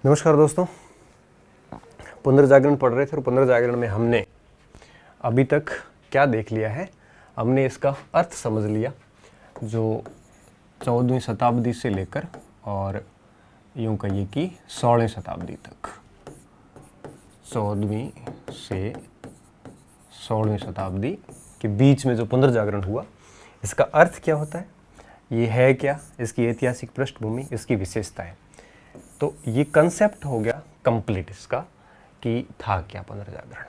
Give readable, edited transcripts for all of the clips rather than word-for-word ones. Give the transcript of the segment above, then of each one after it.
नमस्कार दोस्तों, पुनर्जागरण पढ़ रहे थे और पुनर्जागरण में हमने अभी तक क्या देख लिया है। हमने इसका अर्थ समझ लिया जो 14वीं शताब्दी से लेकर और यूँ कहिए कि 16वीं शताब्दी तक, 14वीं से 16वीं शताब्दी के बीच में जो पुनर्जागरण हुआ, इसका अर्थ क्या होता है, ये है क्या, इसकी ऐतिहासिक पृष्ठभूमि, इसकी विशेषताएं। तो ये कंसेप्ट हो गया कंप्लीट इसका कि था क्या पुनर्जागरण।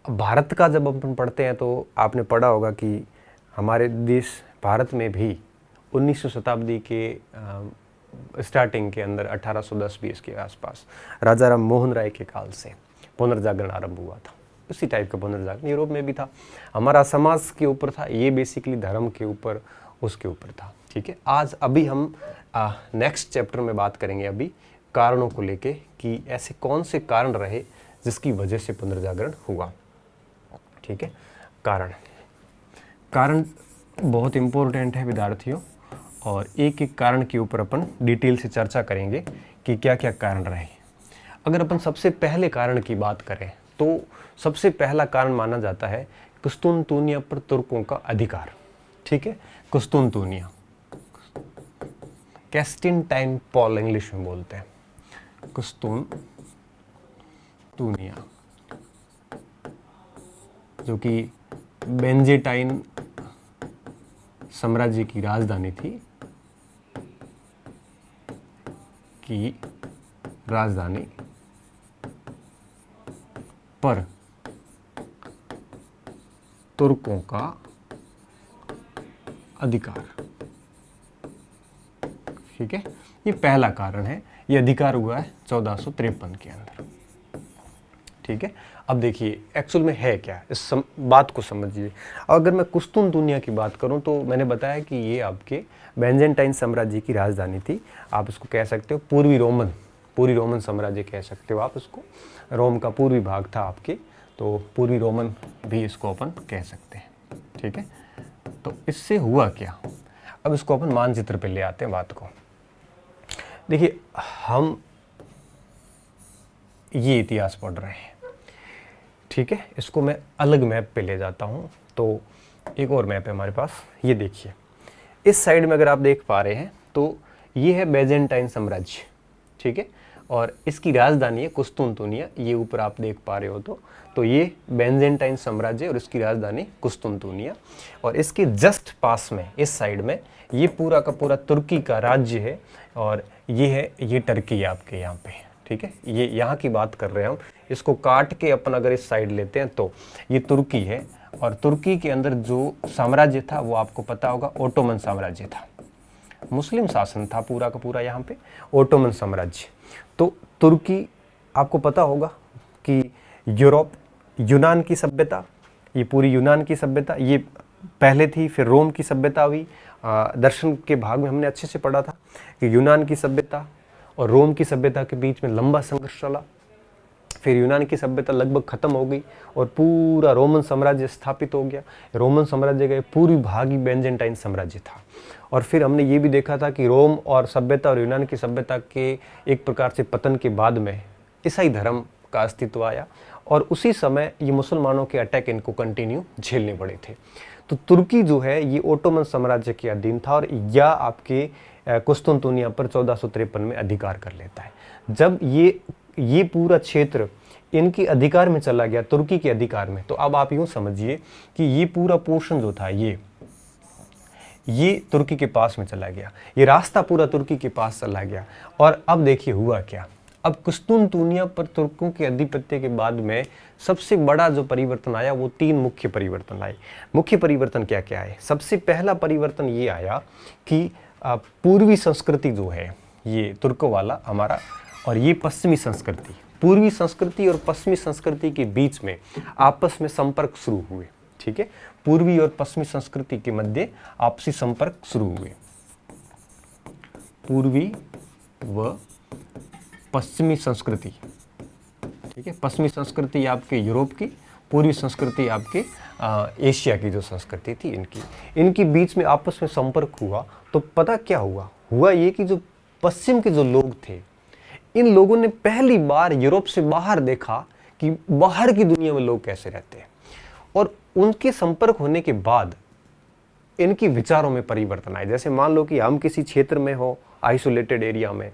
भारत का जब अपन पढ़ते हैं तो आपने पढ़ा होगा कि हमारे देश भारत में भी 19वीं शताब्दी के स्टार्टिंग के अंदर 1810-20 के आसपास राजा राम मोहन राय के काल से पुनर्जागरण आरंभ हुआ था। उसी टाइप का पुनर्जागरण यूरोप में भी था। हमारा समाज के ऊपर था, ये बेसिकली धर्म के ऊपर, उसके ऊपर था। ठीक है, आज अभी हम नेक्स्ट चैप्टर में बात करेंगे अभी कारणों को लेके कि ऐसे कौन से कारण रहे जिसकी वजह से पुनर्जागरण हुआ। ठीक है, कारण बहुत इम्पोर्टेंट है विद्यार्थियों, और एक एक कारण के ऊपर अपन डिटेल से चर्चा करेंगे कि क्या क्या कारण रहे। अगर अपन सबसे पहले कारण की बात करें तो सबसे पहला कारण माना जाता है कुस्तुनतुनिया पर तुर्कों का अधिकार। ठीक है, कुस्तुनतुनिया, कैस्टिनटाइन पॉल इंग्लिश में बोलते हैं, कुस्तुनतुनिया, जो कि बेंजेटाइन साम्राज्य की राजधानी थी, पर तुर्कों का अधिकार। ठीक है, ये पहला कारण है। ये अधिकार हुआ है 1453 के अंदर। ठीक है, अब देखिए एक्चुअल में है क्या, इस बात को समझिए। अगर मैं कुस्तुनतुनिया की बात करूं तो मैंने बताया कि ये आपके बेंजेंटाइन साम्राज्य की राजधानी थी। आप इसको कह सकते हो पूर्वी रोमन साम्राज्य कह सकते हो आप इसको। रोम का पूर्वी भाग था आपके, तो पूर्वी रोमन भी इसको अपन कह सकते हैं। ठीक है, तो इससे हुआ क्या, अब इसको अपन मानचित्र पे ले आते हैं बात को। देखिए, हम ये इतिहास पढ़ रहे हैं। ठीक है, इसको मैं अलग मैप पे ले जाता हूँ। तो एक और मैप है हमारे पास, ये देखिए। इस साइड में अगर आप देख पा रहे हैं तो ये है बेंजेंटाइन साम्राज्य। ठीक है, और इसकी राजधानी है कुस्तुनतुनिया। ये ऊपर आप देख पा रहे हो तो ये बेंजेंटाइन साम्राज्य और इसकी राजधानी कुस्तुनतुनिया। और इसके जस्ट पास में इस साइड में ये पूरा का पूरा तुर्की का राज्य है, और ये टर्की है आपके यहाँ पे। ठीक है, ये यहाँ की बात कर रहे हैं हम। इसको काट के अपन अगर इस साइड लेते हैं तो ये तुर्की है, और तुर्की के अंदर जो साम्राज्य था वो आपको पता होगा ओटोमन साम्राज्य था। मुस्लिम शासन था पूरा का पूरा यहाँ पे, ओटोमन साम्राज्य। तो तुर्की, आपको पता होगा कि यूरोप, यूनान की सभ्यता, ये पूरी यूनान की सभ्यता ये पहले थी, फिर रोम की सभ्यता हुई। दर्शन के भाग में हमने अच्छे से पढ़ा था कि यूनान की सभ्यता और रोम की सभ्यता के बीच में लंबा संघर्ष चला। फिर यूनान की सभ्यता लगभग खत्म हो गई और पूरा रोमन साम्राज्य स्थापित हो गया। रोमन साम्राज्य का पूरी भाग ही बेंजेंटाइन साम्राज्य था। और फिर हमने ये भी देखा था कि रोम और सभ्यता और यूनान की सभ्यता के एक प्रकार से पतन के बाद में ईसाई धर्म का अस्तित्व आया, और उसी समय ये मुसलमानों के अटैक इनको कंटिन्यू झेलने पड़े थे। तो तुर्की जो है ये ओटोमन साम्राज्य के अधीन था, और यह आपके कुस्तुनतुनिया पर 1453 में अधिकार कर लेता है। जब ये पूरा क्षेत्र इनके अधिकार में चला गया, तुर्की के अधिकार में, तो अब आप यूं समझिए कि ये पूरा पोर्शन जो था ये तुर्की के पास में चला गया, ये रास्ता पूरा तुर्की के पास चला गया। और अब देखिए हुआ क्या, अब कुस्तुनतुनिया पर तुर्कों के अधिपत्य के बाद में सबसे बड़ा जो परिवर्तन आया वो 3 मुख्य परिवर्तन आए। मुख्य परिवर्तन क्या क्या है? सबसे पहला परिवर्तन ये आया कि पूर्वी संस्कृति जो है ये तुर्कों वाला हमारा, और ये पश्चिमी संस्कृति, पूर्वी संस्कृति और पश्चिमी संस्कृति के बीच में आपस में संपर्क शुरू हुए। ठीक है, पूर्वी और पश्चिमी संस्कृति के मध्य आपसी संपर्क शुरू हुए। पूर्वी व पश्चिमी संस्कृति। ठीक है, पश्चिमी संस्कृति आपके यूरोप की, पूर्वी संस्कृति आपके एशिया की जो संस्कृति थी इनकी बीच में आपस में संपर्क हुआ। तो पता क्या हुआ ये कि जो पश्चिम के जो लोग थे इन लोगों ने पहली बार यूरोप से बाहर देखा कि बाहर की दुनिया में लोग कैसे रहते हैं, और उनके संपर्क होने के बाद इनकी विचारों में परिवर्तन आए। जैसे मान लो कि हम किसी क्षेत्र में हो, आइसोलेटेड एरिया में,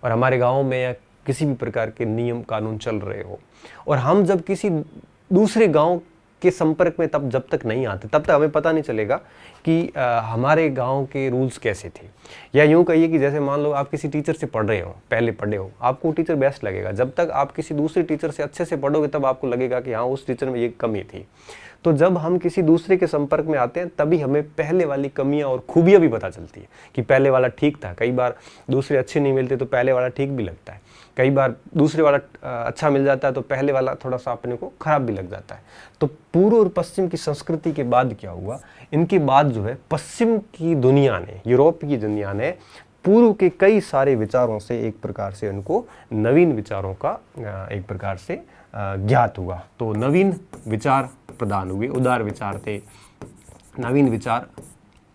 और हमारे गांव में या किसी भी प्रकार के नियम कानून चल रहे हो, और हम जब किसी दूसरे गांव के संपर्क में जब तक नहीं आते, तब तक हमें पता नहीं चलेगा कि हमारे गांव के रूल्स कैसे थे। या यूं कहिए कि जैसे मान लो आप किसी टीचर से पढ़ रहे हो, पहले पढ़े हो, आपको टीचर बेस्ट लगेगा। जब तक आप किसी दूसरे टीचर से अच्छे से पढ़ोगे तब आपको लगेगा कि हाँ, उस टीचर में ये कमी थी। तो जब हम किसी दूसरे के संपर्क में आते हैं तभी हमें पहले वाली कमियां और खूबियां भी पता चलती है कि पहले वाला ठीक था। कई बार दूसरे अच्छे नहीं मिलते तो पहले वाला ठीक भी लगता है, कई बार दूसरे वाला अच्छा मिल जाता है तो पहले वाला थोड़ा सा अपने को खराब भी लग जाता है। तो पूर्व और पश्चिम की संस्कृति के बाद क्या हुआ, इनके बाद जो है पश्चिम की दुनिया ने, यूरोप की दुनिया ने पूर्व के कई सारे विचारों से एक प्रकार से उनको नवीन विचारों का एक प्रकार से ज्ञात हुआ। तो नवीन विचार प्रदान हुए, उदार विचार थे, नवीन विचार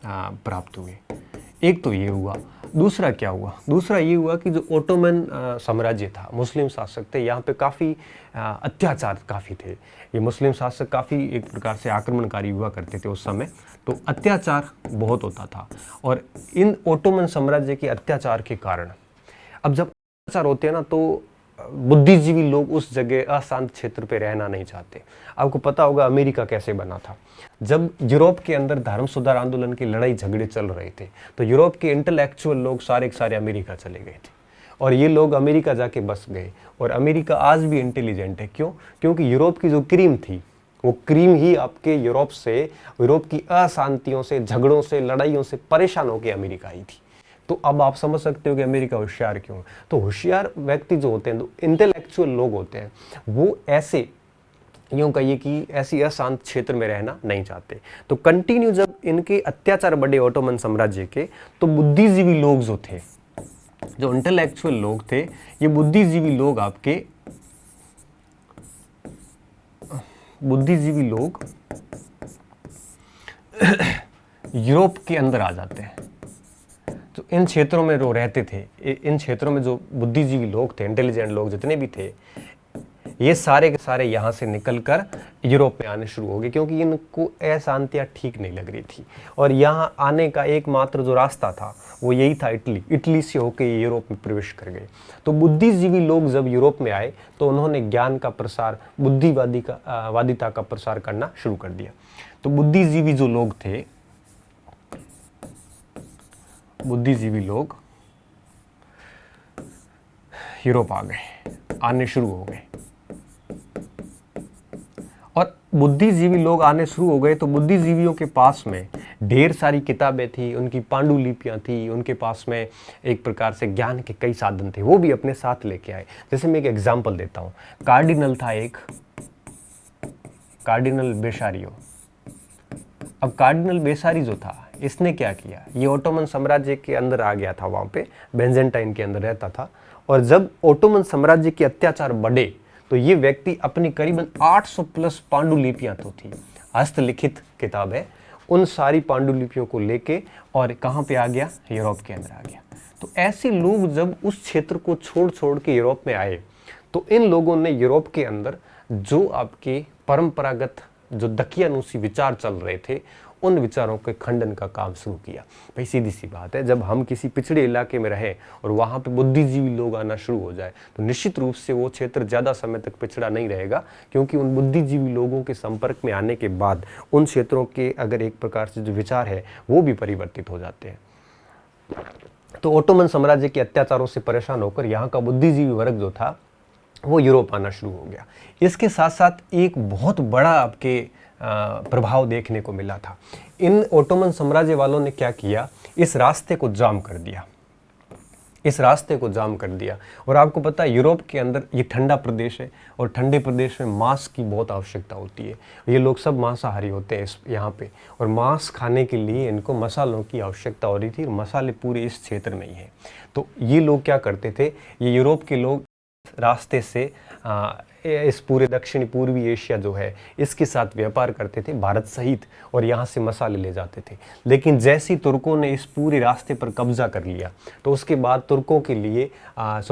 प्राप्त हुए। एक तो ये हुआ। दूसरा क्या हुआ, दूसरा ये हुआ कि जो ओटोमन साम्राज्य था, मुस्लिम शासक थे, यहाँ पे काफ़ी अत्याचार काफ़ी थे। ये मुस्लिम शासक काफ़ी एक प्रकार से आक्रमणकारी हुआ करते थे उस समय, तो अत्याचार बहुत होता था। और इन ओटोमन साम्राज्य के अत्याचार के कारण अब जब अत्याचार होते हैं ना, तो बुद्धिजीवी लोग उस जगह अशांत क्षेत्र पे रहना नहीं चाहते। आपको पता होगा अमेरिका कैसे बना था। जब यूरोप के अंदर धर्म सुधार आंदोलन की लड़ाई झगड़े चल रहे थे तो यूरोप के इंटेलेक्चुअल लोग सारे के सारे अमेरिका चले गए थे, और ये लोग अमेरिका जाके बस गए। और अमेरिका आज भी इंटेलिजेंट है। क्यों? क्योंकि यूरोप की जो क्रीम थी, वो क्रीम ही आपके यूरोप की अशांतियों से, झगड़ों से, लड़ाइयों से परेशान होकर अमेरिका आई थी। तो अब आप समझ सकते हो कि अमेरिका होशियार क्यों है। तो होशियार व्यक्ति जो होते हैं, तो इंटेलेक्चुअल लोग होते हैं, वो ऐसे यूं कहिए कि ऐसी अशांत क्षेत्र में रहना नहीं चाहते। तो कंटिन्यू जब इनके अत्याचार बढ़े ओटोमन साम्राज्य के, तो बुद्धिजीवी लोग जो थे, जो इंटेलेक्चुअल लोग थे, ये बुद्धिजीवी लोग आपके बुद्धिजीवी लोग यूरोप के अंदर आ जाते हैं। तो इन क्षेत्रों में जो रहते थे, इन क्षेत्रों में जो बुद्धिजीवी लोग थे, इंटेलिजेंट लोग जितने भी थे, ये सारे के सारे यहाँ से निकलकर यूरोप में आने शुरू हो गए, क्योंकि इनको अशांतियाँ ठीक नहीं लग रही थी। और यहाँ आने का एकमात्र जो रास्ता था वो यही था, इटली से होकर ये यूरोप में प्रवेश कर गए। तो बुद्धिजीवी लोग जब यूरोप में आए तो उन्होंने ज्ञान का प्रसार, वादिता का प्रसार करना शुरू कर दिया। तो बुद्धिजीवी जो लोग थे, बुद्धिजीवी लोग यूरोप आ गए, आने शुरू हो गए। और बुद्धिजीवी लोग आने शुरू हो गए तो बुद्धिजीवियों के पास में ढेर सारी किताबें थी, उनकी पांडुलिपियां थी, उनके पास में एक प्रकार से ज्ञान के कई साधन थे, वो भी अपने साथ लेके आए। जैसे मैं एक एग्जांपल देता हूँ। कार्डिनल था एक, कार्डिनल बेसारियो। अब कार्डिनल बेसारी जो था, इसने क्या किया, ये ओटोमन साम्राज्य के अंदर आ गया था, वहाँ पे बेंजेंटाइन के अंदर रहता था। और जब ओटोमन साम्राज्य के अत्याचार बढ़े तो ये व्यक्ति अपनी करीबन 800 प्लस पांडुलिपियां तो थी, हस्तलिखित किताब है, उन सारी पांडुलिपियों को लेके और कहाँ पे आ गया, यूरोप के अंदर आ गया। तो ऐसे लोग जब उस क्षेत्र को छोड़ के यूरोप में आए तो इन लोगों ने यूरोप के अंदर जो आपके परंपरागत जो दकियानूसी विचार चल रहे थे, उन विचारों के खंडन का काम शुरू किया। भाई सीधी सी बात है, जब हम किसी पिछड़े इलाके में रहें और वहाँ पे बुद्धिजीवी लोग आना शुरू हो जाए तो निश्चित रूप से वो क्षेत्र ज़्यादा समय तक पिछड़ा नहीं रहेगा, क्योंकि उन बुद्धिजीवी लोगों के संपर्क में आने के बाद उन क्षेत्रों के अगर एक प्रकार से जो विचार है वो भी परिवर्तित हो जाते हैं। तो ओटोमन साम्राज्य के अत्याचारों से परेशान होकर यहाँ का बुद्धिजीवी वर्ग जो था वो यूरोप आना शुरू हो गया। इसके साथ साथ एक बहुत बड़ा आपके प्रभाव देखने को मिला था। इन ओटोमन साम्राज्य वालों ने क्या किया, इस रास्ते को जाम कर दिया, इस रास्ते को जाम कर दिया। और आपको पता है यूरोप के अंदर ये ठंडा प्रदेश है और ठंडे प्रदेश में मांस की बहुत आवश्यकता होती है। ये लोग सब मांसाहारी होते हैं यहाँ पे, और मांस खाने के लिए इनको मसालों की आवश्यकता हो रही थी, और मसाले पूरे इस क्षेत्र में ही है। तो ये लोग क्या करते थे, ये यूरोप के लोग रास्ते से इस पूरे दक्षिणी पूर्वी एशिया जो है इसके साथ व्यापार करते थे, भारत सहित, और यहाँ से मसाले ले जाते थे। लेकिन जैसे ही तुर्कों ने इस पूरे रास्ते पर कब्जा कर लिया तो उसके बाद तुर्कों के लिए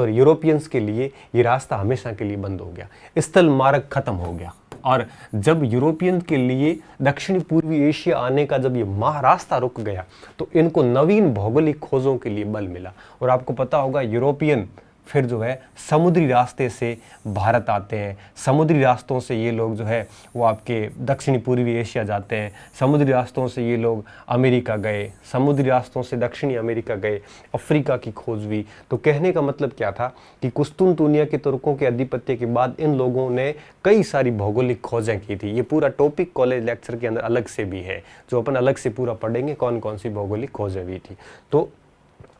यूरोपियंस के लिए ये रास्ता हमेशा के लिए बंद हो गया, स्थल मार्ग खत्म हो गया। और जब यूरोपियन के लिए दक्षिणी पूर्वी एशिया आने का जब ये रास्ता रुक गया तो इनको नवीन भौगोलिक खोजों के लिए बल मिला। और आपको पता होगा यूरोपियन फिर जो है समुद्री रास्ते से भारत आते हैं, समुद्री रास्तों से ये लोग जो है वो आपके दक्षिणी पूर्वी एशिया जाते हैं, समुद्री रास्तों से ये लोग अमेरिका गए, समुद्री रास्तों से दक्षिणी अमेरिका गए, अफ्रीका की खोज हुई। तो कहने का मतलब क्या था कि कुस्तुनतुनिया के तुर्कों के आधिपत्य के बाद इन लोगों ने कई सारी भौगोलिक खोजें की थी। ये पूरा टॉपिक कॉलेज लेक्चर के अंदर अलग से भी है, जो अपन अलग से पूरा पढ़ेंगे कौन कौन सी भौगोलिक खोजें हुई थी। तो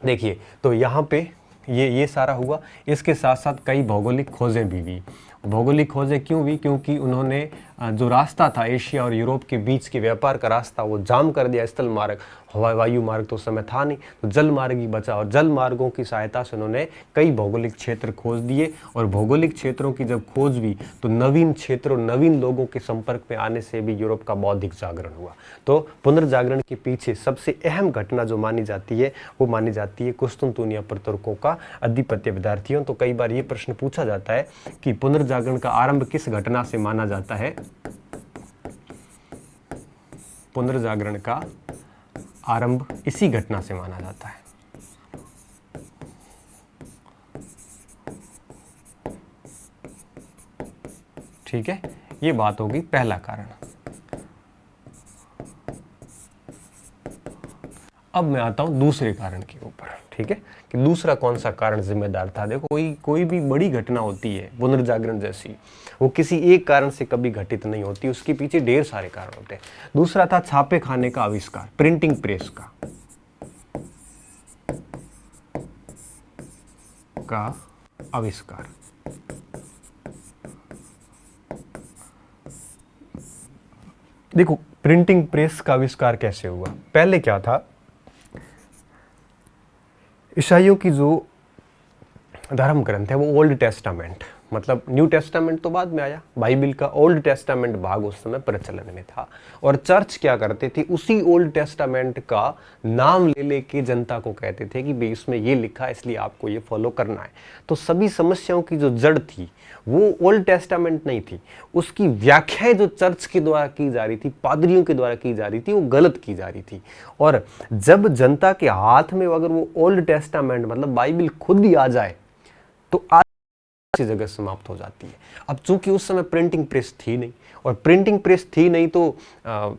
देखिए, तो यहाँ पे ये सारा हुआ। इसके साथ साथ कई भौगोलिक खोजें भी हुई। भौगोलिक खोजें क्यों हुई? क्योंकि उन्होंने जो रास्ता था एशिया और यूरोप के बीच के व्यापार का रास्ता वो जाम कर दिया। स्थल मार्ग, वायु मार्ग तो उस समय था नहीं, तो जल मार्ग ही बचा, और जल मार्गों की सहायता से उन्होंने कई भौगोलिक क्षेत्र खोज दिए। और भौगोलिक क्षेत्रों की जब खोज हुई तो नवीन क्षेत्रों, नवीन लोगों के संपर्क में आने से भी यूरोप का बौद्धिक जागरण हुआ। तो पुनर्जागरण के पीछे सबसे अहम घटना जो मानी जाती है वो मानी जाती है कुस्तुनतुनिया पर तुर्कों का आधिपत्य। विद्यार्थियों, तो कई बार ये प्रश्न पूछा जाता है कि पुनर्जागरण का आरंभ किस घटना से माना जाता है? पुनर्जागरण का आरंभ इसी घटना से माना जाता है। ठीक है, ये बात होगी पहला कारण। अब मैं आता हूं दूसरे कारण के ऊपर। ठीक है, कि दूसरा कौन सा कारण जिम्मेदार था। देखो, कोई भी बड़ी घटना होती है पुनर्जागरण जैसी, वो किसी एक कारण से कभी घटित नहीं होती, उसके पीछे ढेर सारे कारण होते हैं। दूसरा था छापे खाने का आविष्कार, प्रिंटिंग प्रेस का आविष्कार। देखो, प्रिंटिंग प्रेस का आविष्कार कैसे हुआ? पहले क्या था, ईसाइयों की जो धर्म ग्रंथ है वो ओल्ड टेस्टामेंट, मतलब न्यू टेस्टामेंट तो बाद में आया, बाइबल का ओल्ड टेस्टामेंट भाग उस समय प्रचलन में था। और चर्च क्या करते थे, उसी ओल्ड टेस्टामेंट का नाम ले लेके जनता को कहते थे कि भाई इसमें ये लिखा है इसलिए आपको ये फॉलो करना है। तो सभी समस्याओं की जो जड़ थी वो ओल्ड टेस्टामेंट नहीं थी, उसकी व्याख्याएं जो चर्च के द्वारा की जा रही थी, पादरियों के द्वारा की जा रही थी, वो गलत की जा रही थी। और जब जनता के हाथ में अगर वो ओल्ड टेस्टामेंट मतलब बाइबल खुद ही आ जाए तो जगह समाप्त हो जाती है। अब चूंकि उस समय प्रिंटिंग प्रेस थी नहीं, और प्रिंटिंग प्रेस थी नहीं तो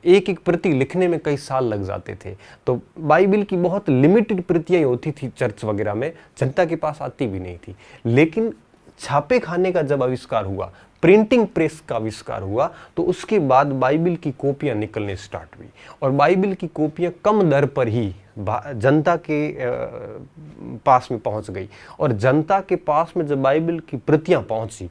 एक एक प्रति लिखने में कई साल लग जाते थे। तो बाइबल की बहुत लिमिटेड प्रतियां होती थी चर्च वगैरह में, जनता के पास आती भी नहीं थी। लेकिन छापे खाने का जब आविष्कार हुआ, प्रिंटिंग प्रेस का आविष्कार हुआ, तो उसके बाद बाइबल की कॉपियां निकलने स्टार्ट हुई। और बाइबल की कॉपियां कम दर पर ही जनता के पास में पहुंच गई। और जनता के पास में जब बाइबल की प्रतियां पहुंची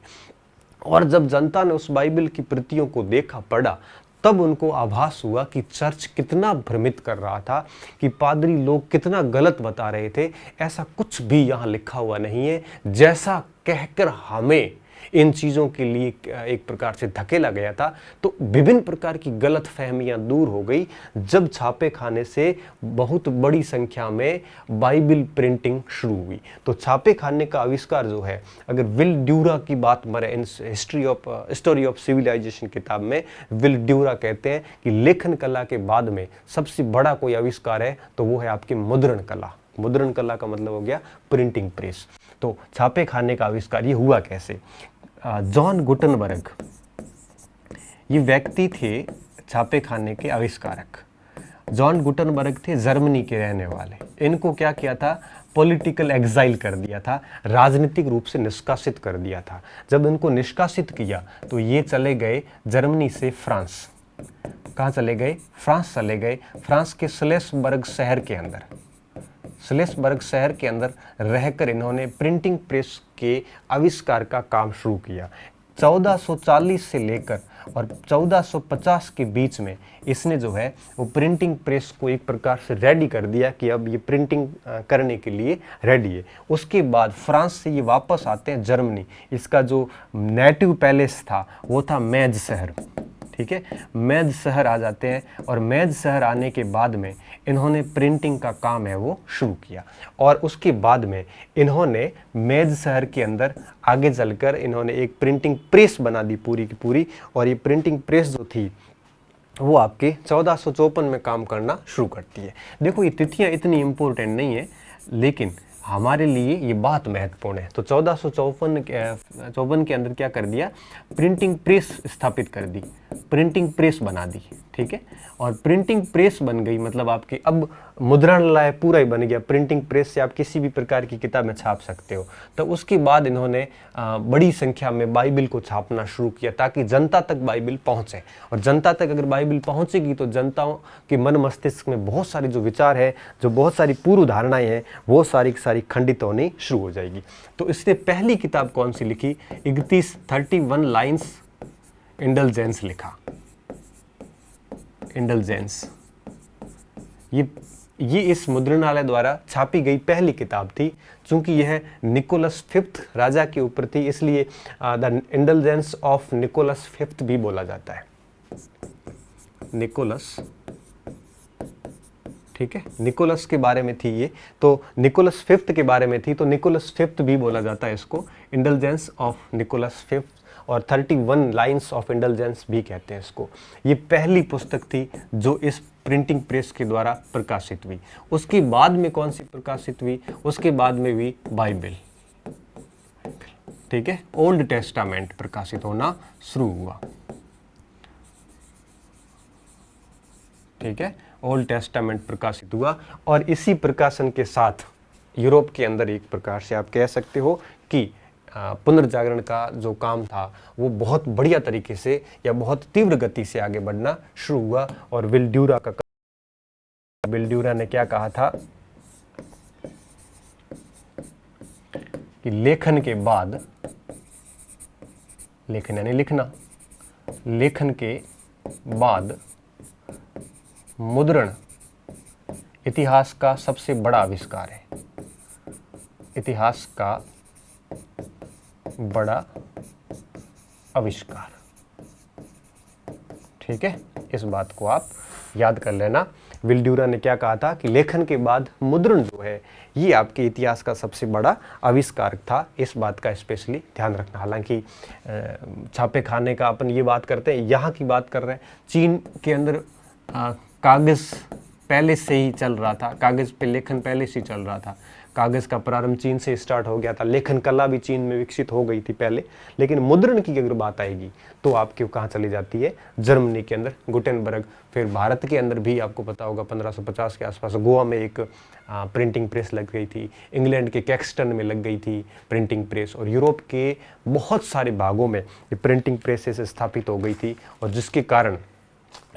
और जब जनता ने उस बाइबल की प्रतियों को देखा, पढ़ा, तब उनको आभास हुआ कि चर्च कितना भ्रमित कर रहा था, कि पादरी लोग कितना गलत बता रहे थे। ऐसा कुछ भी यहाँ लिखा हुआ नहीं है जैसा कहकर हमें इन चीज़ों के लिए एक प्रकार से धकेला गया था। तो विभिन्न प्रकार की गलत फहमियाँ दूर हो गई जब छापे खाने से बहुत बड़ी संख्या में बाइबल प्रिंटिंग शुरू हुई। तो छापे खाने का आविष्कार जो है, अगर विल ड्यूरा की बात मरे इन हिस्टोरी ऑफ सिविलाइजेशन किताब में विल ड्यूरा कहते हैं कि लेखन कला के बाद में सबसे बड़ा कोई आविष्कार है तो वो है आपकी मुद्रण कला। मुद्रण कला का मतलब हो गया प्रिंटिंग प्रेस। तो छापे खाने का आविष्कार ये हुआ कैसे? जॉन गुटनबर्ग ये व्यक्ति थे छापे खाने के आविष्कारक। जॉन गुटनबर्ग थे जर्मनी के रहने वाले। इनको क्या किया था? पॉलिटिकल एग्जाइल कर दिया था, राजनीतिक रूप से निष्कासित कर दिया था। जब इनको निष्कासित किया तो ये चले गए जर्मनी से फ्रांस। कहाँ चले गए? फ्रांस चले गए। फ्रांस के स्लेसबर्ग शहर के अंदर, स्लेसबर्ग शहर के अंदर रहकर इन्होंने प्रिंटिंग प्रेस के आविष्कार का काम शुरू किया। 1440 से लेकर और 1450 के बीच में इसने जो है वो प्रिंटिंग प्रेस को एक प्रकार से रेडी कर दिया कि अब ये प्रिंटिंग करने के लिए रेडी है। उसके बाद फ्रांस से ये वापस आते हैं जर्मनी। इसका जो नेटिव पैलेस था वो था मेज शहर, ठीक है, मेज शहर आ जाते हैं और मेज शहर आने के बाद में इन्होंने प्रिंटिंग का काम है वो शुरू किया। और उसके बाद में इन्होंने मेज शहर के अंदर आगे चलकर इन्होंने एक प्रिंटिंग प्रेस बना दी पूरी की पूरी। और ये प्रिंटिंग प्रेस जो थी वो आपके 1454 में काम करना शुरू करती है। देखो ये तिथियां इतनी इम्पोर्टेंट नहीं है, लेकिन हमारे लिए ये बात महत्वपूर्ण है। तो 1454 के अंदर क्या कर दिया, प्रिंटिंग प्रेस स्थापित कर दी, प्रिंटिंग प्रेस बना दी, ठीक है। और प्रिंटिंग प्रेस बन गई मतलब आपकी अब मुद्रणालय पूरा ही बन गया। प्रिंटिंग प्रेस से आप किसी भी प्रकार की किताबें छाप सकते हो। तो उसके बाद इन्होंने बड़ी संख्या में बाइबिल को छापना शुरू किया ताकि जनता तक बाइबिल पहुंचे। और जनता तक अगर बाइबिल पहुंचेगी तो जनताओं के मन मस्तिष्क में बहुत सारी जो विचार है, जो बहुत सारी पूर्व धारणाएं हैं, वो सारी की सारी खंडित होनी शुरू हो जाएगी। तो इसने पहली किताब कौन सी लिखी, 31 लाइन्स इंडल्जेंस लिखा। इंडल्जेंस ये इस मुद्रणालय द्वारा छापी गई पहली किताब थी। चूंकि यह निकोलस फिफ्थ राजा के ऊपर थी, इसलिए the indulgence of Nicholas fifth भी बोला जाता है। निकोलस, ठीक है, निकोलस के बारे में थी ये, तो निकोलस फिफ्थ के बारे में थी, तो निकोलस फिफ्थ भी बोला जाता है इसको, इंडल्जेंस ऑफ निकोलस फिफ्थ। और 31 लाइन्स ऑफ इंडल्जेंस भी कहते हैं इसको। ये पहली पुस्तक थी जो इस प्रिंटिंग प्रेस के द्वारा प्रकाशित हुई। उसके बाद में कौन सी प्रकाशित हुई, उसके बाद में हुई बाइबिल, ठीक है, ओल्ड टेस्टामेंट प्रकाशित होना शुरू हुआ, ठीक है, ओल्ड टेस्टामेंट प्रकाशित हुआ। और इसी प्रकाशन के साथ यूरोप के अंदर एक प्रकार से आप कह सकते हो कि पुनर्जागरण का जो काम था वो बहुत बढ़िया तरीके से या बहुत तीव्र गति से आगे बढ़ना शुरू हुआ। और विल्ड्यूरा ने क्या कहा था कि लेखन के बाद, लेखन यानी लिखना, लेखन के बाद मुद्रण इतिहास का सबसे बड़ा आविष्कार है। इतिहास का बड़ा आविष्कार, ठीक है, इस बात को आप याद कर लेना। विल्ड्यूरा ने क्या कहा था कि लेखन के बाद मुद्रण जो है ये आपके इतिहास का सबसे बड़ा आविष्कार था। इस बात का स्पेशली ध्यान रखना। हालांकि छापे खाने का अपन ये बात करते हैं, यहाँ की बात कर रहे हैं। चीन के अंदर कागज़ पहले से ही चल रहा था, कागज़ पे लेखन पहले से ही चल रहा था। कागज़ का प्रारंभ चीन से स्टार्ट हो गया था। लेखन कला भी चीन में विकसित हो गई थी पहले। लेकिन मुद्रण की अगर बात आएगी तो आपकी कहाँ चली जाती है, जर्मनी के अंदर गुटेनबर्ग। फिर भारत के अंदर भी आपको पता होगा 1550 के आसपास गोवा में एक प्रिंटिंग प्रेस लग गई थी। इंग्लैंड के कैक्सटन में लग गई थी प्रिंटिंग प्रेस। और यूरोप के बहुत सारे भागों में ये प्रिंटिंग प्रेसेस स्थापित हो गई थी और जिसके कारण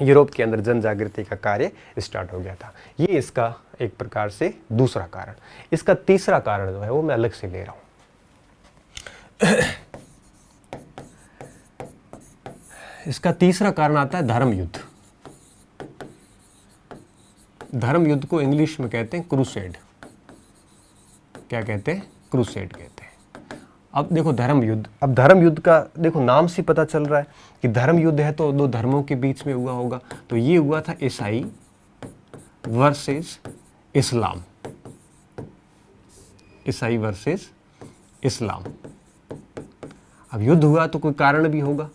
यूरोप के अंदर जन जागृति का कार्य स्टार्ट हो गया था। ये इसका एक प्रकार से दूसरा कारण। इसका तीसरा कारण जो है वो मैं अलग से ले रहा हूं। इसका तीसरा कारण आता है धर्म युद्ध। धर्म युद्ध को इंग्लिश में कहते हैं क्रूसेड। क्या कहते हैं, क्रूसेड कहते हैं। अब देखो धर्म युद्ध, अब धर्म युद्ध का देखो नाम से पता चल रहा है कि धर्म युद्ध है तो दो धर्मों के बीच में हुआ होगा। तो ये हुआ था ईसाई वर्सेस इस्लाम, ईसाई वर्सेस इस्लाम। अब युद्ध हुआ तो कोई कारण भी होगा,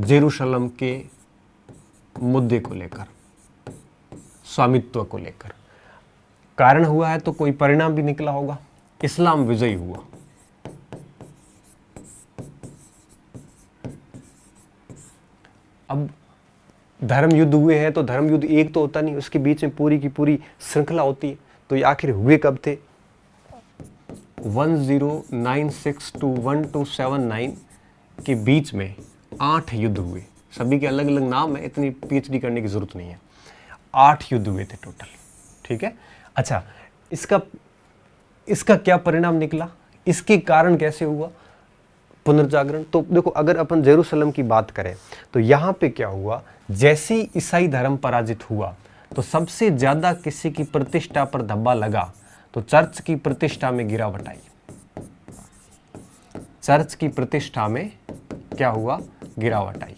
जेरूशलम के मुद्दे को लेकर, स्वामित्व को लेकर कारण हुआ है तो कोई परिणाम भी निकला होगा। इस्लाम विजयी हुआ। अब धर्म युद्ध हुए हैं तो धर्म युद्ध एक तो होता नहीं, उसके बीच में पूरी की पूरी श्रृंखला होती है। तो ये आखिर हुए कब थे, 1096 to 1279 के बीच में 8 युद्ध हुए। सभी के अलग अलग नाम है, इतनी पीएचडी करने की जरूरत नहीं है। 8 युद्ध हुए थे टोटल, ठीक है। अच्छा, इसका क्या परिणाम निकला, इसके कारण कैसे हुआ, पुनर्जागरण। तो देखो, अगर अपन जेरूसलम की बात करें तो यहाँ पे क्या हुआ, जैसे ही ईसाई धर्म पराजित हुआ तो सबसे ज्यादा किसी की प्रतिष्ठा पर धब्बा लगा तो चर्च की प्रतिष्ठा में गिरावट आई। चर्च की प्रतिष्ठा में क्या हुआ, गिरावट आई।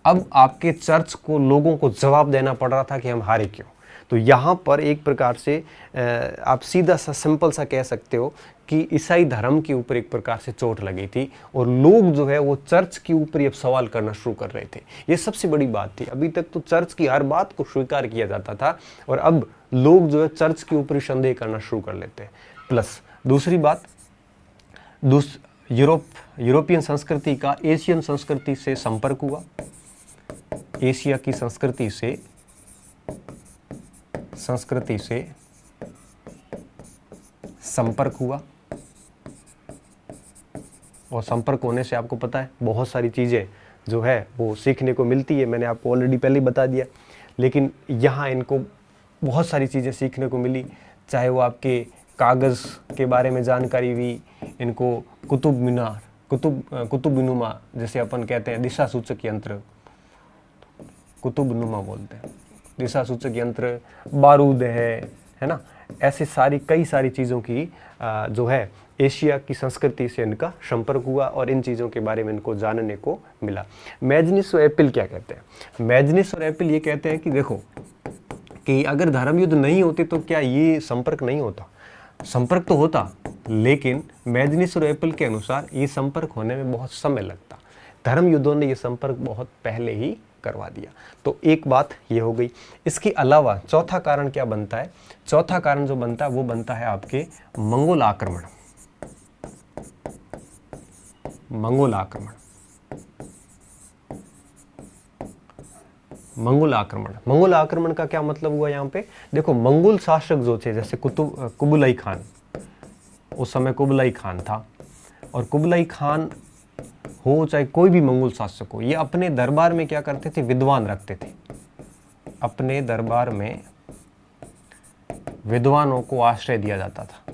अब आपके चर्च को, लोगों को जवाब देना पड़ रहा था कि हम हारे क्यों। तो यहाँ पर एक प्रकार से आप सीधा सा सिंपल सा कह सकते हो कि ईसाई धर्म के ऊपर एक प्रकार से चोट लगी थी और लोग जो है वो चर्च के ऊपर अब सवाल करना शुरू कर रहे थे। ये सबसे बड़ी बात थी। अभी तक तो चर्च की हर बात को स्वीकार किया जाता था और अब लोग जो है चर्च के ऊपर संदेह करना शुरू कर लेते हैं। प्लस दूसरी बात, यूरोपियन संस्कृति का एशियन संस्कृति से संपर्क हुआ। एशिया की संस्कृति से संपर्क हुआ और संपर्क होने से आपको पता है बहुत सारी चीज़ें जो है वो सीखने को मिलती है। मैंने आपको ऑलरेडी पहले ही बता दिया, लेकिन यहाँ इनको बहुत सारी चीज़ें सीखने को मिली। चाहे वो आपके कागज़ के बारे में जानकारी हुई, इनको कुतुबनुमा जैसे अपन कहते हैं, दिशा सूचक यंत्र, कुतुबनुमा बोलते हैं, दिशा सूचक यंत्र, बारूद है ना, ऐसे कई सारी चीज़ों की जो है एशिया की संस्कृति से इनका संपर्क हुआ और इन चीज़ों के बारे में इनको जानने को मिला। मैजनिस और एपिल क्या कहते हैं? मैजनिस और एपिल ये कहते हैं कि देखो कि अगर धर्म युद्ध नहीं होते तो क्या ये संपर्क नहीं होता? संपर्क तो होता, लेकिन मैजनिस और एपिल के अनुसार ये संपर्क होने में बहुत समय लगता। धर्म युद्धों ने ये संपर्क बहुत पहले ही करवा दिया। तो एक बात ये हो गई। इसके अलावा चौथा कारण क्या बनता है? चौथा कारण जो बनता है वो बनता है आपके मंगोल आक्रमण। मंगोल आक्रमण का क्या मतलब हुआ यहाँ पे? देखो, मंगोल शासक जो थे, जैसे कुबलाई खान, उस समय कुबलाई खान था, और कुबलाई खान हो चाहे कोई भी मंगोल शासक हो, ये अपने दरबार में क्या करते थे? विद्वान रखते थे। अपने दरबार में विद्वानों को आश्रय दिया जाता था।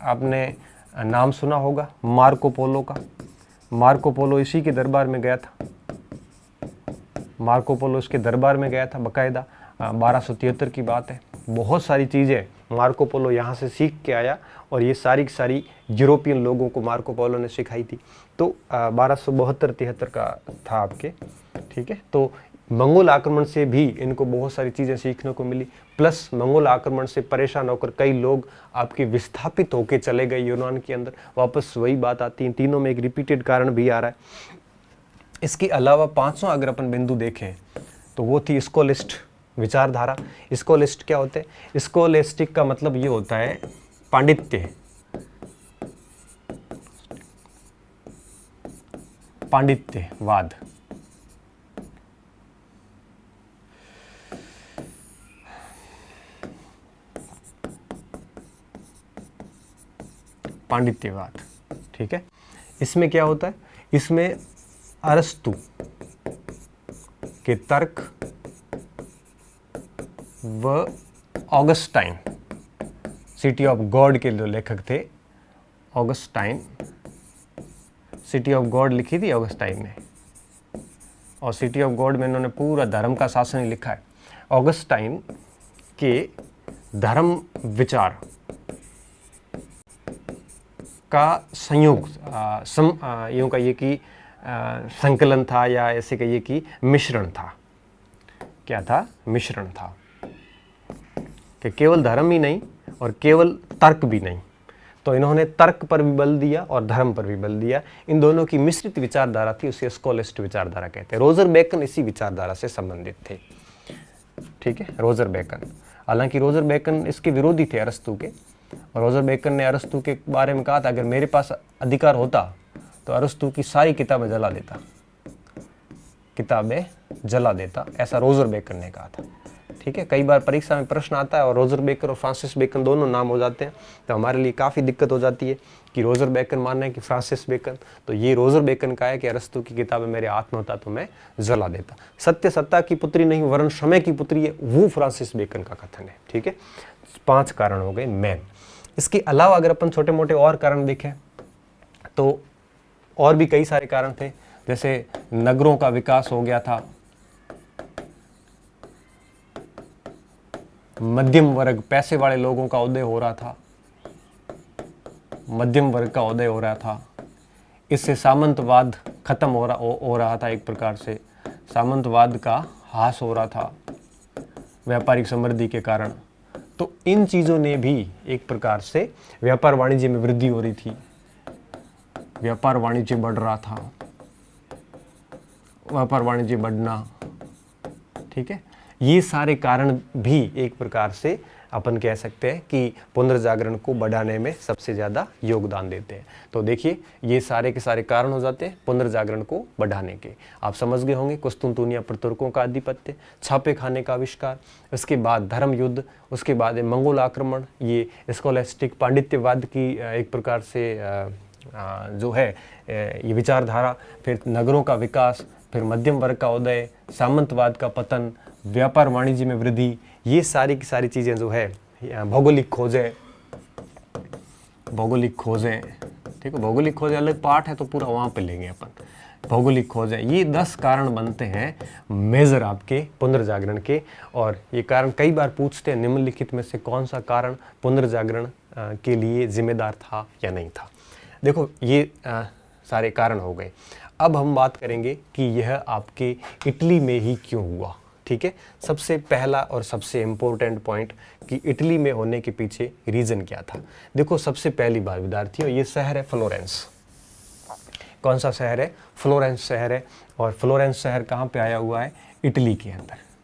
आपने नाम सुना होगा मार्को पोलो का। मार्को पोलो इसी के दरबार में गया था। मार्को पोलो इसके दरबार में गया था बकायदा। 1273 की बात है। बहुत सारी चीज़ें मार्को पोलो यहाँ से सीख के आया और ये सारी की सारी यूरोपियन लोगों को मार्को पोलो ने सिखाई थी। तो 1272-73 का था आपके, ठीक है। तो मंगोल आक्रमण से भी इनको बहुत सारी चीज़ें सीखने को मिली। प्लस मंगोल आक्रमण से परेशान होकर कई लोग आपके विस्थापित होके चले गए यूनान के अंदर। वापस वही बात आती है। तीनों में एक रिपीटेड कारण भी आ रहा है। इसके अलावा पांचवां अगर अपन बिंदु देखें तो वो थी स्कोलिस्ट विचारधारा। स्कोलिस्ट क्या होते हैं? स्कोलेस्टिक का मतलब ये होता है पांडित्य, पांडित्यवाद। पांडित्यवाद, ठीक है। इसमें क्या होता है? इसमें अरस्तु के तर्क व ऑगस्टाइन, सिटी ऑफ गॉड के जो लेखक थे, ऑगस्टाइन, सिटी ऑफ गॉड लिखी थी ऑगस्टाइन ने, और सिटी ऑफ गॉड में इन्होंने पूरा धर्म का शासन ही लिखा है। ऑगस्टाइन के धर्म विचार का संयोग, यूँ कहिए कि संकलन था, या ऐसे कहिए कि मिश्रण था। क्या था? मिश्रण था कि केवल धर्म ही नहीं और केवल तर्क भी नहीं। तो इन्होंने तर्क पर भी बल दिया और धर्म पर भी बल दिया। इन दोनों की मिश्रित विचारधारा थी, उसे स्कोलिस्ट विचारधारा कहते हैं। रोजर बेकन इसी विचारधारा से संबंधित थे, ठीक है। रोजर बेकन, हालांकि रोजर बेकन इसके विरोधी थे अरस्तु के, और रोजर बेकन ने अरस्तु के बारे में कहा था अगर मेरे पास अधिकार होता तो अरस्तु की सारी किताबें जला देता, किताबें जला देता, ऐसा रोजर बेकन ने कहा था, ठीक है। कई बार परीक्षा में प्रश्न आता है और रोजर बेकन और फ्रांसिस बेकन दोनों नाम हो जाते हैं, तो हमारे लिए काफ़ी दिक्कत हो जाती है कि रोजर बेकन मानना है कि फ्रांसिस बेकन। तो ये रोजर बेकन का है कि अरस्तु की किताबें मेरे हाथ में होता तो मैं जला देता। सत्य सत्ता की पुत्री नहीं वरन समय की पुत्री है, वो फ्रांसिस बेकन का कथन है, ठीक है। 5 कारण हो गए मेन। इसके अलावा अगर अपन छोटे मोटे और कारण देखें तो और भी कई सारे कारण थे, जैसे नगरों का विकास हो गया था, मध्यम वर्ग पैसे वाले लोगों का उदय हो रहा था, मध्यम वर्ग का उदय हो रहा था, इससे सामंतवाद खत्म हो रहा था, एक प्रकार से सामंतवाद का ह्रास हो रहा था व्यापारिक समृद्धि के कारण। तो इन चीज़ों ने भी एक प्रकार से व्यापार वाणिज्य में वृद्धि हो रही थी, व्यापार वाणिज्य बढ़ रहा था, व्यापार वाणिज्य बढ़ना, ठीक है, ये सारे कारण भी एक प्रकार से अपन कह सकते हैं कि पुनर्जागरण को बढ़ाने में सबसे ज़्यादा योगदान देते हैं। तो देखिए ये सारे के सारे कारण हो जाते हैं पुनर्जागरण को बढ़ाने के। आप समझ गए होंगे, कुस्तुनतुनिया पर तुर्कों का आधिपत्य, छापे खाने का आविष्कार, उसके बाद धर्म युद्ध, उसके बाद मंगोल आक्रमण, ये स्कॉलास्टिक पांडित्यवाद की एक प्रकार से जो है ये विचारधारा, फिर नगरों का विकास, फिर मध्यम वर्ग का उदय, सामंतवाद का पतन, व्यापार वाणिज्य में वृद्धि, ये सारी की सारी चीज़ें जो है, भौगोलिक खोजें, ठीक है, भौगोलिक खोजें अलग पार्ट है तो पूरा वहाँ पे लेंगे अपन। भौगोलिक खोजें, ये 10 कारण बनते हैं मेजर आपके पुनर्जागरण के, और ये कारण कई बार पूछते हैं निम्नलिखित में से कौन सा कारण पुनर्जागरण के लिए जिम्मेदार था या नहीं था। देखो ये सारे कारण हो गए। अब हम बात करेंगे कि यह आपके इटली में ही क्यों हुआ, ठीक है। सबसे पहला और सबसे इम्पोर्टेंट पॉइंट कि इटली में होने के पीछे रीज़न क्या था। देखो सबसे पहली बात विद्यार्थियों, ये शहर है फ्लोरेंस। कौन सा शहर है? फ्लोरेंस शहर है। और फ्लोरेंस शहर कहाँ पे आया हुआ है? इटली के अंदर।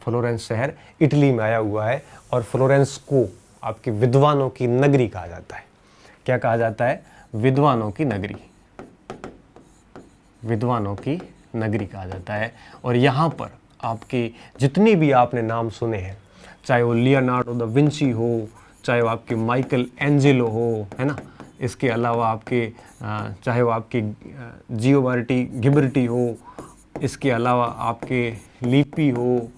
फ्लोरेंस शहर इटली में आया हुआ है, और फ्लोरेंस को आपके विद्वानों की नगरी कहा जाता है। क्या कहा जाता है? विद्वानों की नगरी, विद्वानों की नगरी कहा जाता है। और यहाँ पर आपके जितने भी आपने नाम सुने हैं, चाहे वो लियोनार्डो दा विंची हो, चाहे वो आपके माइकल एंजेलो हो, है ना, इसके अलावा आपके चाहे वो आपके जियोबार्टी गिबर्टी हो, इसके अलावा आपके लिपि हो,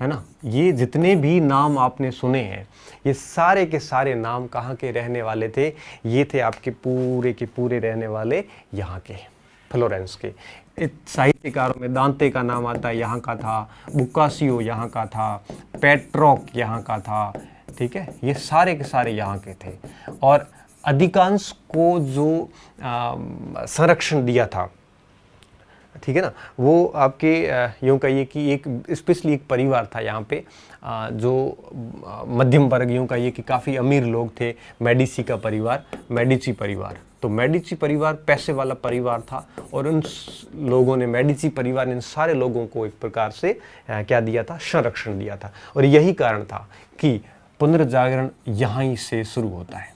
है ना, ये जितने भी नाम आपने सुने हैं, ये सारे के सारे नाम कहाँ के रहने वाले थे? ये थे आपके पूरे के पूरे रहने वाले यहाँ के, फ्लोरेंस के। साहित्यकारों में दांते का नाम आता है, यहाँ का था, बुकासियो यहाँ का था, पेट्रोक यहाँ का था, ठीक है, ये सारे के सारे यहाँ के थे। और अधिकांश को जो संरक्षण दिया था, ठीक है ना, वो आपके यूँ कहिए कि एक स्पेशली एक परिवार था यहाँ पे जो मध्यम वर्ग, यूँ कहिए कि काफ़ी अमीर लोग थे, मेडिसी का परिवार, मेडिची परिवार। तो मेडिची परिवार पैसे वाला परिवार था, और उन लोगों ने, मेडिची परिवार ने इन सारे लोगों को एक प्रकार से क्या दिया था? संरक्षण दिया था। और यही कारण था कि पुनर्जागरण यहाँ ही से शुरू होता है।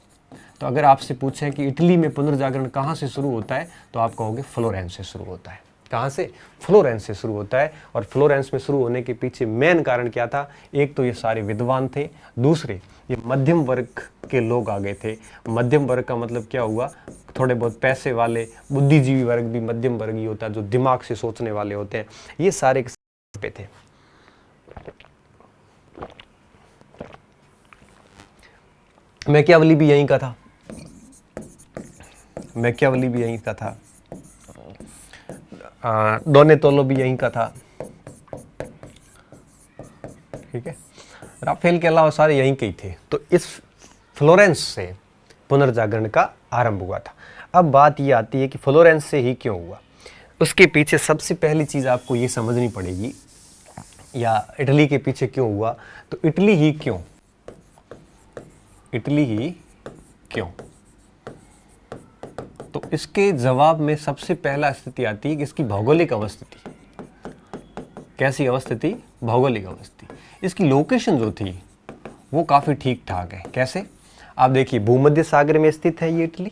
तो अगर आपसे पूछें कि इटली में पुनर्जागरण कहाँ से शुरू होता है, तो आप कहोगे फ्लोरेंस से शुरू होता है। कहाँ से? फ्लोरेंस से शुरू होता है। और फ्लोरेंस में शुरू होने के पीछे मेन कारण क्या था? एक तो ये सारे विद्वान थे, दूसरे ये मध्यम वर्ग के लोग आ गए थे। मध्यम वर्ग का मतलब क्या हुआ? थोड़े बहुत पैसे वाले, बुद्धिजीवी वर्ग भी मध्यम वर्ग ही होता है, जो दिमाग से सोचने वाले होते हैं। ये सारे पे थे। मैकियावेली भी यहीं का था, मैकियावेली भी यहीं का था, डोनेतोलो भी यहीं का था, ठीक है, राफेल के अलावा सारे यहीं के ही थे। तो इस फ्लोरेंस से पुनर्जागरण का आरंभ हुआ था। अब बात ये आती है कि फ्लोरेंस से ही क्यों हुआ। उसके पीछे सबसे पहली चीज़ आपको ये समझनी पड़ेगी, या इटली के पीछे क्यों हुआ, तो इटली ही क्यों, इटली ही क्यों? तो इसके जवाब में सबसे पहला स्थिति आती है कि इसकी भौगोलिक अवस्थिति। कैसी अवस्थिति? भौगोलिक अवस्थिति। इसकी लोकेशन जो थी वो काफ़ी ठीक ठाक है। कैसे? आप देखिए, भूमध्य सागर में स्थित है ये इटली।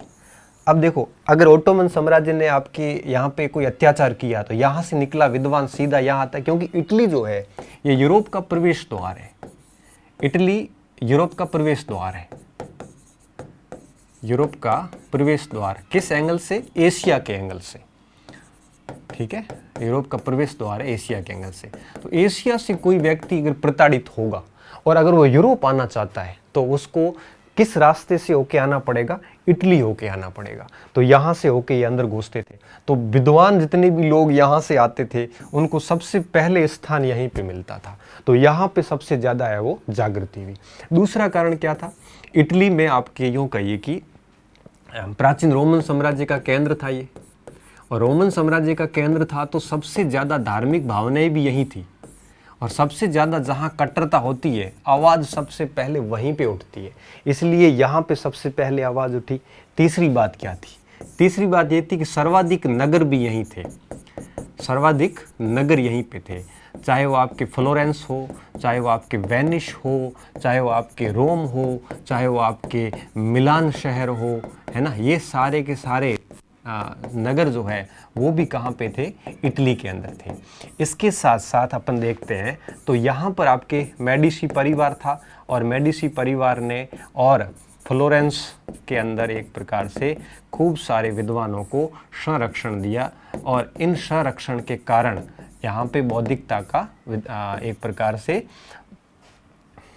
अब देखो, अगर ओटोमन साम्राज्य ने आपके यहाँ पे कोई अत्याचार किया तो यहाँ से निकला विद्वान सीधा यहाँ आता है, क्योंकि इटली जो है ये यूरोप का प्रवेश द्वार है। इटली यूरोप का प्रवेश द्वार है। यूरोप का प्रवेश द्वार किस एंगल से? एशिया के एंगल से, ठीक है, यूरोप का प्रवेश द्वार है एशिया के एंगल से। तो एशिया से कोई व्यक्ति अगर प्रताड़ित होगा और अगर वो यूरोप आना चाहता है तो उसको किस रास्ते से होके आना पड़ेगा? इटली होके आना पड़ेगा। तो यहाँ से होके ये अंदर घुसते थे। तो विद्वान जितने भी लोग यहाँ से आते थे उनको सबसे पहले स्थान यहीं पे मिलता था। तो यहाँ पे सबसे ज़्यादा है वो जागृति हुई। दूसरा कारण क्या था? इटली में आपके यूँ कहिए कि प्राचीन रोमन साम्राज्य का केंद्र था ये, और रोमन साम्राज्य का केंद्र था तो सबसे ज़्यादा धार्मिक भावनाएं भी यहीं थी, और सबसे ज़्यादा जहाँ कट्टरता होती है आवाज़ सबसे पहले वहीं पे उठती है, इसलिए यहाँ पे सबसे पहले आवाज़ उठी। तीसरी बात क्या थी? तीसरी बात ये थी कि सर्वाधिक नगर भी यहीं थे, सर्वाधिक नगर यहीं पे थे, चाहे वो आपके फ्लोरेंस हो, चाहे वो आपके वेनिस हो, चाहे वो आपके रोम हो, चाहे वो आपके मिलान शहर हो, है ना, ये सारे के सारे नगर जो है वो भी कहाँ पे थे? इटली के अंदर थे। इसके साथ साथ अपन देखते हैं तो यहाँ पर आपके मेडिसी परिवार था, और मेडिसी परिवार ने और फ्लोरेंस के अंदर एक प्रकार से खूब सारे विद्वानों को संरक्षण दिया, और इन संरक्षण के कारण यहाँ पे बौद्धिकता का एक प्रकार से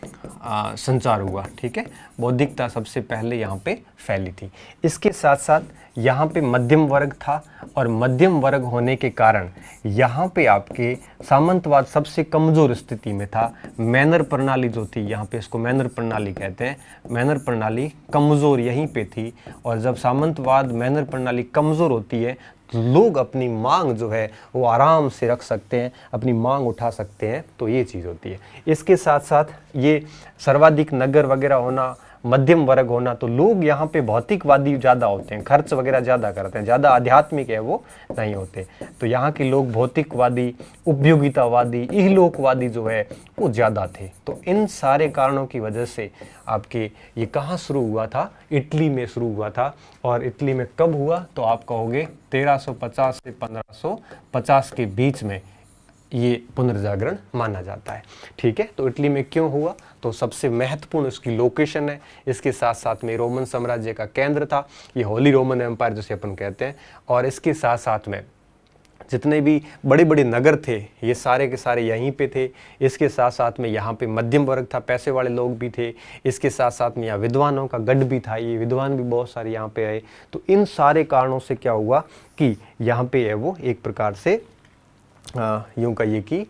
संचार हुआ। ठीक है, बौद्धिकता सबसे पहले यहाँ पे फैली थी। इसके साथ साथ यहाँ पे मध्यम वर्ग था, और मध्यम वर्ग होने के कारण यहाँ पे आपके सामंतवाद सबसे कमज़ोर स्थिति में था। मैनर प्रणाली जो थी, यहाँ पे इसको मैनर प्रणाली कहते हैं, मैनर प्रणाली कमज़ोर यहीं पे थी, और जब सामंतवाद मैनर प्रणाली कमज़ोर होती है तो लोग अपनी मांग जो है वो आराम से रख सकते हैं, अपनी मांग उठा सकते हैं, तो ये चीज़ होती है। इसके साथ साथ ये सर्वाधिक नगर वगैरह होना, मध्यम वर्ग होना, तो लोग यहाँ पे भौतिकवादी ज़्यादा होते हैं, खर्च वगैरह ज़्यादा करते हैं, ज़्यादा आध्यात्मिक है वो नहीं होते। तो यहाँ के लोग भौतिकवादी, उपयोगितावादी, इहलोकवादी जो है वो ज़्यादा थे। तो इन सारे कारणों की वजह से आपके ये कहाँ शुरू हुआ था? इटली में शुरू हुआ था। और इटली में कब हुआ? तो आप कहोगे 1350 से 1550 के बीच में ये पुनर्जागरण माना जाता है। ठीक है, तो इटली में क्यों हुआ? तो सबसे महत्वपूर्ण इसकी लोकेशन है, इसके साथ साथ में रोमन साम्राज्य का केंद्र था, ये होली रोमन एम्पायर जिसे अपन कहते हैं, और इसके साथ साथ में जितने भी बड़े बड़े नगर थे ये सारे के सारे यहीं पे थे। इसके साथ साथ में यहाँ पे मध्यम वर्ग था, पैसे वाले लोग भी थे। इसके साथ साथ में यहाँ विद्वानों का गढ़ भी था, ये विद्वान भी बहुत सारे यहाँ पे आए। तो इन सारे कारणों से क्या हुआ कि यहाँ पे है वो एक प्रकार से यूँ कहिए कि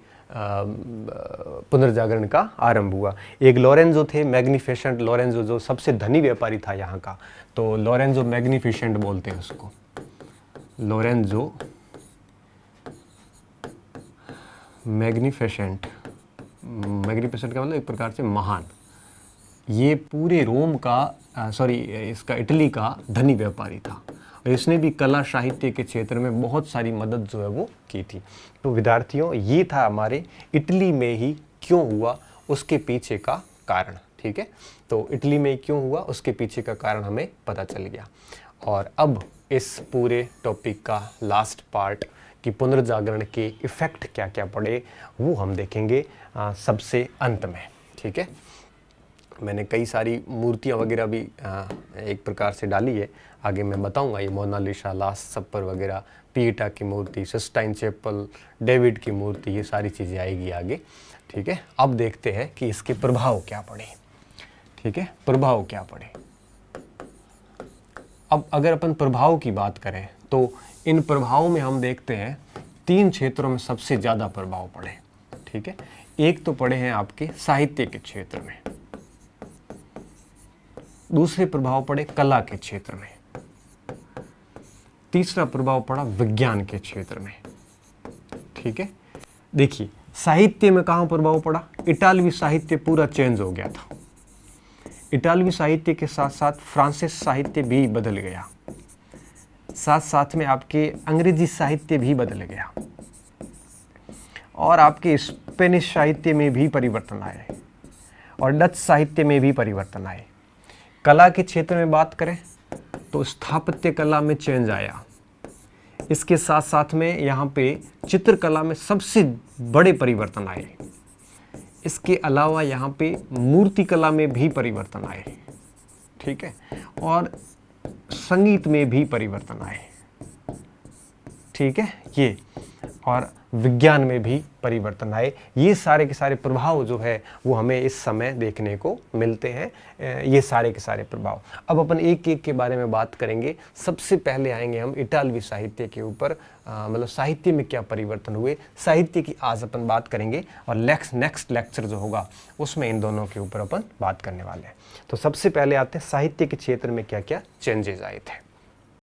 पुनर्जागरण का आरंभ हुआ। एक लोरेंजो थे, मैग्निफिसेंट लोरेंजो, जो सबसे धनी व्यापारी था यहाँ का, तो लोरेंजो मैग्निफिसेंट बोलते हैं उसको, लोरेंजो मैग्निफिसेंट। मैग्निफिसेंट का मतलब एक प्रकार से महान। ये पूरे रोम का इसका इटली का धनी व्यापारी था, और इसने भी कला साहित्य के क्षेत्र में बहुत सारी मदद जो है वो की थी। तो विद्यार्थियों, ये था हमारे इटली में ही क्यों हुआ उसके पीछे का कारण। ठीक है, तो इटली में क्यों हुआ उसके पीछे का कारण हमें पता चल गया। और अब इस पूरे टॉपिक का लास्ट पार्ट कि पुनर्जागरण के इफ़ेक्ट क्या क्या पड़े वो हम देखेंगे सबसे अंत में। ठीक है, मैंने कई सारी मूर्तियाँ वगैरह भी एक प्रकार से डाली है, आगे मैं बताऊंगा। ये मोनालिसा, लास्ट सपर वगैरह, पीटा की मूर्ति, सिस्टाइन चैपल, डेविड की मूर्ति, ये सारी चीज़ें आएगी आगे। ठीक है, अब देखते हैं कि इसके प्रभाव क्या पड़े। ठीक है, प्रभाव क्या पड़े। अब अगर अपन प्रभाव की बात करें तो इन प्रभावों में हम देखते हैं 3 क्षेत्रों में सबसे ज़्यादा प्रभाव पड़े। ठीक है, एक तो पड़े हैं आपके साहित्य के क्षेत्र में, दूसरे प्रभाव पड़े कला के क्षेत्र में, तीसरा प्रभाव पड़ा विज्ञान के क्षेत्र में। ठीक है, देखिए साहित्य में कहाँ प्रभाव पड़ा? इटालवी साहित्य पूरा चेंज हो गया था। इटालवी साहित्य के साथ साथ फ्रांसीसी साहित्य भी बदल गया, साथ साथ में आपके अंग्रेजी साहित्य भी बदल गया, और आपके स्पेनिश साहित्य में भी परिवर्तन आए, और डच साहित्य में भी परिवर्तन आए। कला के क्षेत्र में बात करें तो स्थापत्य कला में चेंज आया। इसके साथ साथ में यहाँ पे चित्रकला में सबसे बड़े परिवर्तन आए। इसके अलावा यहाँ पे मूर्ति कला में भी परिवर्तन आए। ठीक है, और संगीत में भी परिवर्तन आए। ठीक है, ये और विज्ञान में भी परिवर्तन आए। ये सारे के सारे प्रभाव जो है वो हमें इस समय देखने को मिलते हैं, ये सारे के सारे प्रभाव। अब अपन एक एक के बारे में बात करेंगे। सबसे पहले आएंगे हम इटालवी साहित्य के ऊपर, मतलब साहित्य में क्या परिवर्तन हुए, साहित्य की आज अपन बात करेंगे और नेक्स्ट लेक्चर जो होगा उसमें इन दोनों के ऊपर अपन बात करने वाले हैं। तो सबसे पहले आते हैं साहित्य के क्षेत्र में क्या क्या चेंजेस आए थे।